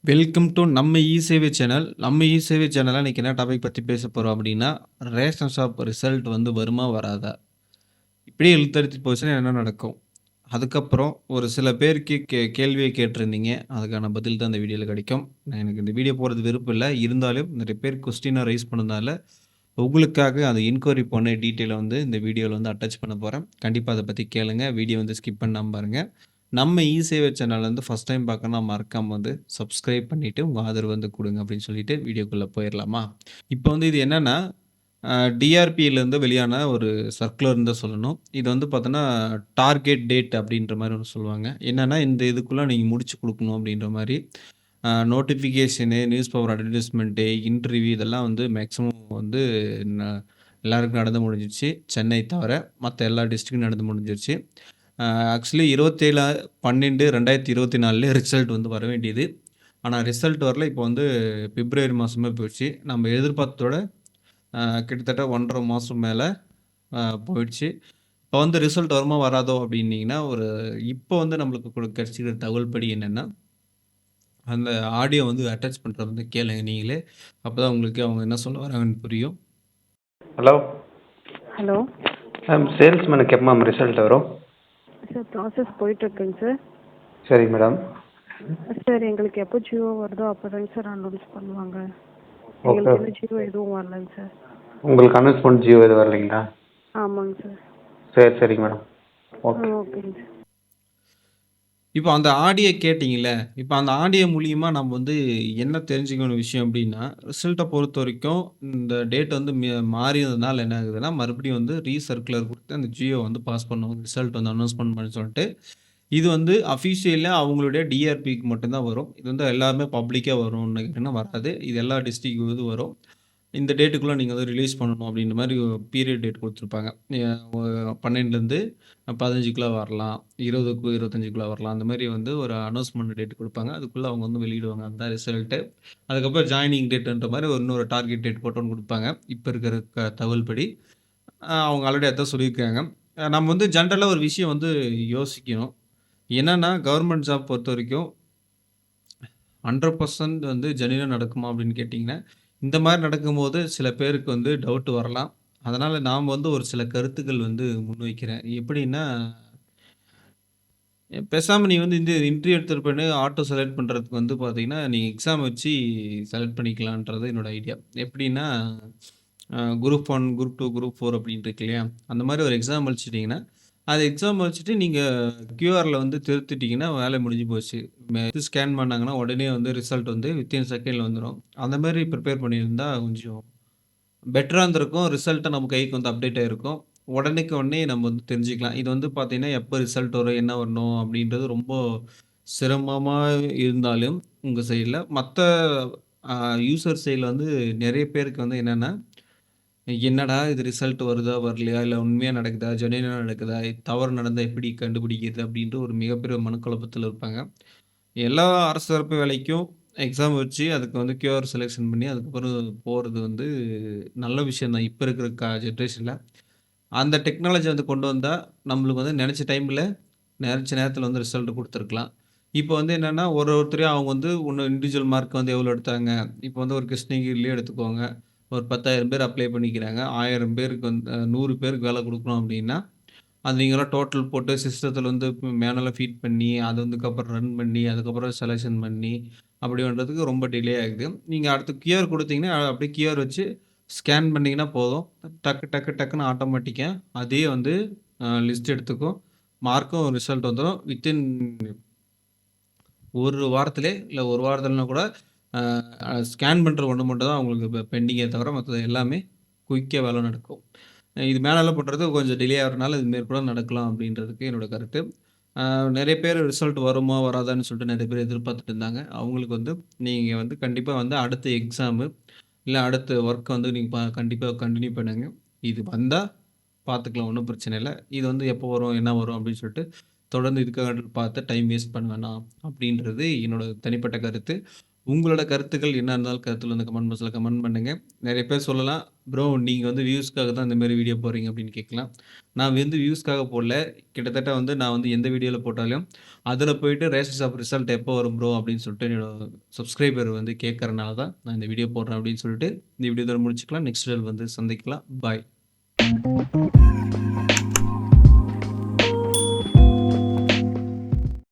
Welcome to நம்ம இ-சேவை channel. நம்ம இ-சேவை சேனல்ல இன்னைக்கு என்ன டாபிக் பத்தி பேச போறோம் அப்படின்னா, ரேஷன் ஷாப் ரிசல்ட் வந்து வருமா? வராதா? இப்படியே இழுத்தடிச்சு போச்சுன்னா என்ன நடக்கும்? அதுக்கப்புறம் ஒரு சில பேருக்கு கேள்விய கேட்டிருந்தீங்க. அதுக்கான பதில் தான் இந்த வீடியோல கிடைக்கும். எனக்கு இந்த வீடியோ போடுறது விருப்பம் இல்ல. இருந்தாலும் நிறைய பேர் கொஸ்டின ரைஸ் பண்ணதுனால, உங்களுக்காக அத என்குயரி பண்ண டீட்டெயில வந்து இந்த வீடியோல வந்து அட்டாச் பண்ண போறேன். கண்டிப்பா அத பத்தி கேளுங்க. வீடியோ வந்து ஸ்கிப் பண்ணாம பாருங்க. நம்ம இ-சேவை சேனல் வந்து ஃபர்ஸ்ட் டைம் பார்க்கணும்னா மறக்காம வந்து சப்ஸ்கிரைப் பண்ணிட்டு, உங்க ஆதரவு வந்து குடுங்க அப்படின்னு சொல்லிட்டு வீடியோக்குள்ள போயிரலாமா? இப்ப வந்து இது என்னன்னா, டிஆர்பிலேருந்து வெளியான ஒரு சர்க்குலர்ன்னு தான் சொல்லணும். இது வந்து பார்த்தோன்னா, டார்கெட் டேட் அப்படின்ற மாரி ஒண்ணு சொல்லுவாங்க. என்னன்னா, இந்த இதுக்குள்ள நீங்க முடிச்சு குடுக்கணும் அப்படின்ற மாரி. நோட்டிஃபிகேஷனு, நியூஸ் பேப்பர் அட்வர்டைஸ்மென்ட்டு, இன்டர்வியூ இதெல்லாம் வந்து மேக்ஸிமம் வந்து ந எல்லாருக்கும் நடந்து முடிஞ்சிருச்சு. சென்னை தவிர மத்த எல்லா டிஸ்ட்ரிக்டும் நடந்து முடிஞ்சிருச்சு. ஆக்சுவலி 27/12/2024 ரிசல்ட் வந்து வர வேண்டியது. ஆனா ரிசல்ட் வரல. இப்போ வந்து பிப்ரவரி மாசமே போயிடுச்சு. நம்ம எதிர்பார்த்ததோட கிட்டத்தட்ட 1 1/2 மாசம் மேல போயிடுச்சு. இப்போ வந்து ரிசல்ட் வருமா? வராதோ? அப்படின்னீங்கன்னா, இப்போ வந்து நம்மளுக்கு கிடைச்சிருக்கிற தகவல் படி என்னன்னா, அந்த ஆடியோ வந்து அட்டாச் பண்றேன் வந்து கேளுங்க நீங்களே. அப்பதான் உங்களுக்கு அவங்க என்ன சொல்ல வராங்கன்னு புரியும். ஹலோ ஹலோ மேம், சேல்ஸ்மேனுக்கு எப்போ மேம் ரிசல்ட் வரும்? சார் ப்ராசஸ் போயிட்டுருக்குங்க சார். சரிங்க மேடம். சார் எங்களுக்கு எப்போ ஜியோ வருதோ அப்போ தாங்க சார் அனௌன்ஸ் பண்ணுவாங்க. ஓகே. எங்களுக்கு இன்னும் ஜியோ எதுவும் வரலங்க சார். உங்களுக்கு அனௌன்ஸ்மெண்ட் ஜியோ எதுவும் வரலைங்களா? ஆமாங்க சார். சரிங்க மேடம். ஓகே. ஓகேங்க சார். இப்போ அந்த ஆடியோ கேட்டீங்கல்ல, இப்போ அந்த ஆடியோ மூலியமா நம்ம வந்து என்ன தெரிஞ்சுக்கணும் விஷயம் அப்டின்னா, ரிசல்ட்ட பொறுத்தவரைக்கும் இந்த டேட் வந்து மாறியதுனால என்ன ஆகுதுன்னா, மறுபடியும் வந்து ரீசர்க்குலர் குடுத்து அந்த ஜியோ வந்து பாஸ் பண்ணும். ரிசல்ட் வந்து அனௌன்ஸ்மென்ட் பண்ண சொல்ட்டு. இது வந்து அஃபிஷியலா அவங்களுடைய டிஆர்பிக்கு மட்டும் தான் வரும். இது வந்து எல்லாருமே பப்ளிக்கா வரும்னு கேட்டீங்கன்னா வராது. இது எல்லா டிஸ்ட்ரிக்ட் இது வரும். இந்த டேட்டுக்குள்ள நீங்க வந்து ரிலீஸ் பண்ணணும் அப்படின்ற மாரி பீரியட் டேட் குடுத்துருப்பாங்க. 12லேருந்து 15க்குள்ள வரலாம். 20க்கு 25க்குள்ள வரலாம். அந்த மாரி வந்து ஒரு அனௌன்ஸ்மென்ட் டேட் குடுப்பாங்க. அதுக்குள்ள அவங்க வந்து வெளியிடுவாங்க. அதுதான் ரிசல்ட்டு. அதுக்கப்புறம் ஜாயினிங் டேட்ன்ற மாரி இன்னொரு டார்கெட் டேட் போட்டு ஒண்ணு குடுப்பாங்க. இப்ப இருக்கிற தகவல் படி. அவங்க ஆல்ரெடி அதான் சொல்லியிருக்காங்க. நம்ம வந்து ஜென்ரலா ஒரு விஷயம் வந்து யோசிக்கணும். என்னன்னா, கவர்ன்மென்ட் ஜாப் பொறுத்தவரைக்கும் 100% வந்து ஜென்யூனா நடக்குமா அப்படின்னு கேட்டீங்கன்னா, இந்த மாரி நடக்கும்போது சில பேருக்கு வந்து டவுட் வரலாம். அதனால நான் வந்து ஒரு சில கருத்துக்கள் வந்து முன்வைக்கிறேன். எப்படின்னா, பேசாம நீ வந்து இந்த இன்டர்வியூ எடுத்துட்டு போயிட்டு ஆட்டோ செலக்ட் பண்றதுக்கு வந்து பார்த்தீங்கன்னா, நீங்க எக்ஸாம் வச்சு செலக்ட் பண்ணிக்கலான்றது என்னோட ஐடியா. எப்படின்னா, குரூப் 1, குரூப் 2, குரூப் 4 அப்படின்னு இருக்கு இல்லையா? அந்த மாரி ஒரு எக்ஸாம் வச்சுட்டீங்கன்னா, அது எக்ஸாம் வச்சுட்டு நீங்க கியூஆர்ல வந்து திருத்திட்டீங்கன்னா வேலை முடிஞ்சு போச்சு. ஸ்கேன் பண்ணாங்கன்னா உடனே வந்து ரிசல்ட் வந்து வித்தின் செகண்ட்ல வந்துரும். அந்த மாரி ப்ரிப்பேர் பண்ணியிருந்தா கொஞ்சம் பெட்டரா இருந்திருக்கும். ரிசல்ட்ட நம்ம கைக்கு வந்து அப்டேட் ஆயிருக்கும். உடனேக்கு உடனே நம்ம வந்து தெரிஞ்சுக்கலாம். இது வந்து பார்த்தீங்கன்னா, எப்ப ரிசல்ட் வரும்? என்ன வரணும்? அப்படின்றது ரொம்ப சிரமமா இருந்தாலும் உங்க சைட்ல, மத்த யூசர் சைட்ல வந்து நெறைய பேருக்கு வந்து என்னன்னா, என்னடா இது ரிசல்ட் வருதா? வரலையா? இல்ல உண்மையா நடக்குதா? ஜென்யூனா நடக்குதா? தவறு நடந்தா எப்படி கண்டுபிடிக்கிறது? அப்படின்ற ஒரு மிகப்பெரிய மனக்குழப்பத்தில இருப்பாங்க. எல்லா அரசு தரப்பு வேலைக்கும் எக்ஸாம் வச்சு, அதுக்கு வந்து கியூஆர் செலக்ஷன் பண்ணி, அதுக்கப்புறம் போறது வந்து நல்ல விஷயம் தான். இப்ப இருக்கிற ஜெனரேஷன்ல. அந்த டெக்னாலஜி வந்து கொண்டு வந்தா, நம்மளுக்கு வந்து நெனச்ச டைம்ல, நெனச்ச நேரத்தில வந்து ரிசல்ட் குடுத்துருக்கலாம். இப்ப வந்து என்னன்னா, ஒருத்தரையும் அவங்க வந்து இண்டிவிஜுவல் மார்க் வந்து எவ்வளோ எடுத்தாங்க? இப்ப வந்து ஒரு கிருஷ்ணகிரியிலேயே எடுத்துக்கோங்க. ஒரு 10,000 பேர் அப்ளை பண்ணிக்கிறாங்க. 1000 பேருக்கு வந்து 100 பேருக்கு வேலை குடுக்கணும் அப்டின்னா, அது நீங்கலாம் டோட்டல் போட்டு சிஸ்டத்துல வந்து மேனுவலா ஃபீட் பண்ணி, அது அதுக்கப்புறம் ரன் பண்ணி, அதுக்கப்புறம் செலக்ஷன் பண்ணி, அப்படி பண்றதுக்கு ரொம்ப டிலே ஆகுது. நீங்க அடுத்து கியூஆர் குடுத்தீங்கன்னா, அப்படியே கியூஆர் வச்சு ஸ்கேன் பண்ணீங்கன்னா போதும். டக்குன்னு ஆட்டோமேட்டிக்கா அதே வந்து லிஸ்ட் எடுத்துக்கும். மார்க்கும் ரிசல்ட் வந்துரும். வித்தின் 1 வாரத்திலே, இல்ல 1 வாரத்திலனா கூட ஸ்கேன் பண்ற ஒண்ணு மட்டும் தான் உங்களுக்கு பெண்டிங்கே தவிர, மத்தது எல்லாமே குயிக்கா வேலை நடக்கும். இது மேலால பண்றது கொஞ்சம் டிலே ஆகுறனால, இது மேற்கொண்டு நடக்கலாம் அப்படின்றதுக்கு என்னோட கருத்து. அ நெறைய பேர் ரிசல்ட் வருமா? வராதான்னு சொல்லிட்டு நெறைய பேர் எதிர்பார்த்துட்டு இருந்தாங்க. அவங்களுக்கு வந்து நீங்க வந்து கண்டிப்பா வந்து அடுத்த எக்ஸாமு, இல்ல அடுத்த ஒர்க் வந்து நீங்க கண்டிப்பா கன்டின்யூ பண்ணுங்க. இது வந்தா பார்த்துக்கலாம். ஒண்ணும் பிரச்சனை இல்ல. இது வந்து எப்போ வரும்? என்ன வரும்? அப்படின்னு சொல்லிட்டு தொடர்ந்து இதுக்காக பார்த்து டைம் வேஸ்ட் பண்ண வேணாம் அப்படின்றது என்னோட தனிப்பட்ட கருத்து. உங்களோட கருத்துக்கள் என்ன இருந்தாலும் கருத்துல வந்து கமெண்ட் பாக்ஸ்ல கமெண்ட் பண்ணுங்க. நெறைய பேர் சொல்லலாம், "ப்ரோ நீங்க வந்து வியூஸ்க்காக தான் இந்த மாரி வீடியோ போடுறீங்க" அப்படின்னு கேட்கலாம். நான் வந்து வியூஸ்க்காக போடல. கிட்டத்தட்ட வந்து நான் வந்து எந்த வீடியோல போட்டாலும், அதுல போயிட்டு ரேஷன்ஸ் ஆஃப் ரிசல்ட் எப்போ வரும் ப்ரோ அப்படின்னு சொல்லிட்டு என்னோட சப்ஸ்கிரைபர் வந்து கேட்கறனால தான் நான் இந்த வீடியோ போடுறேன் அப்படின்னு சொல்லிட்டு, இந்த வீடியோ இதோட முடிச்சுக்கலாம். நெக்ஸ்ட் வீடியோல வந்து சந்திக்கலாம். பாய்.